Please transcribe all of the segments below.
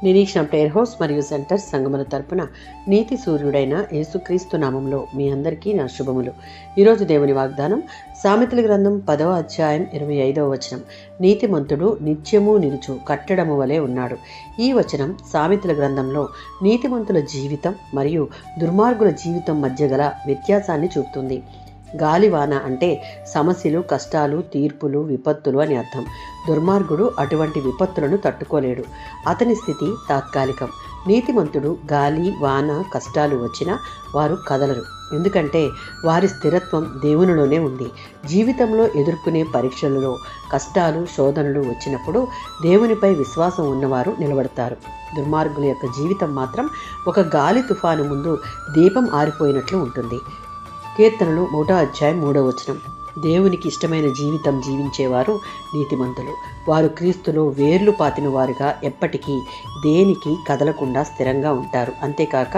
నిరీక్షణ prayer house మరియు centre సంగముల తరపున నీతి సూర్యుడైన యేసుక్రీస్తు నామంలో మీ అందరికీ నా శుభములు. ఈరోజు దేవుని వాగ్దానం సామెతల గ్రంథం 10వ అధ్యాయం 25వ వచనం. నీతిమంతుడు నిత్యము నిలుచు కట్టడము వలె ఉన్నాడు. ఈ వచనం సామెతల గ్రంథంలో నీతిమంతుల జీవితం మరియు దుర్మార్గుల జీవితం మధ్య గల వ్యత్యాసాన్ని చూపుతుంది. గాలివాన అంటే సమస్యలు, కష్టాలు, తీర్పులు, విపత్తులు అని అర్థం. దుర్మార్గుడు అటువంటి విపత్తులను తట్టుకోలేడు. అతని స్థితి తాత్కాలికం. నీతిమంతుడు గాలి, వాన, కష్టాలు వచ్చినా వారు కదలరు. ఎందుకంటే వారి స్థిరత్వం దేవునిలోనే ఉంది. జీవితంలో ఎదుర్కొనే పరీక్షలలో కష్టాలు, శోధనలు వచ్చినప్పుడు దేవునిపై విశ్వాసం ఉన్నవారు నిలబడతారు. దుర్మార్గుల యొక్క జీవితం మాత్రం ఒక గాలి తుఫాను ముందు దీపం ఆరిపోయినట్లు ఉంటుంది. కీర్తనలు 1వ అధ్యాయం 3వ వచనం. దేవునికి ఇష్టమైన జీవితం జీవించేవారు నీతిమంతులు. వారు క్రీస్తులో వేర్లు పాతిన వారుగా ఎప్పటికీ దేనికి కదలకుండా స్థిరంగా ఉంటారు. అంతేకాక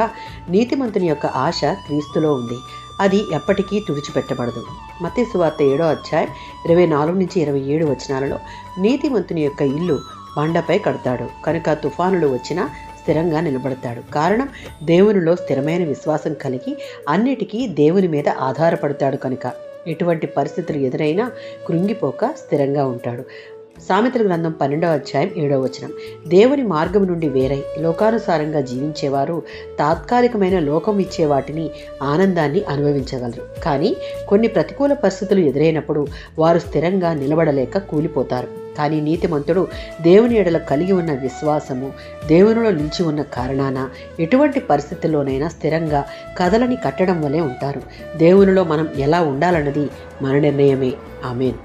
నీతిమంతుని యొక్క ఆశ క్రీస్తులో ఉంది. అది ఎప్పటికీ తుడిచిపెట్టబడదు. మత్తయి సువార్త 7వ అధ్యాయం 24-27 వచనాలలో నీతిమంతుని యొక్క ఇల్లు బండపై కడతాడు కనుక తుఫానులు వచ్చినా స్థిరంగా నిలబడతాడు. కారణం దేవునిలో స్థిరమైన విశ్వాసం కలిగి అన్నిటికీ దేవుని మీద ఆధారపడతాడు కనుక ఎటువంటి పరిస్థితులు ఎదురైనా కృంగిపోక స్థిరంగా ఉంటాడు. సామెతల గ్రంథం 12వ అధ్యాయం 7వ వచనం. దేవుని మార్గం నుండి వేరై లోకానుసారంగా జీవించేవారు తాత్కాలికమైన లోకం ఇచ్చే వాటిని ఆనందాన్ని అనుభవించగలరు. కానీ కొన్ని ప్రతికూల పరిస్థితులు ఎదురైనప్పుడు వారు స్థిరంగా నిలబడలేక కూలిపోతారు. కానీ నీతిమంతుడు దేవుని ఎడల కలిగి ఉన్న విశ్వాసము, దేవునిలో నిలిచి ఉన్న కారణాన ఎటువంటి పరిస్థితుల్లోనైనా స్థిరంగా కదలని కట్టడం వలె ఉంటారు. దేవునిలో మనం ఎలా ఉండాలన్నది మన నిర్ణయమే. ఆమేన్.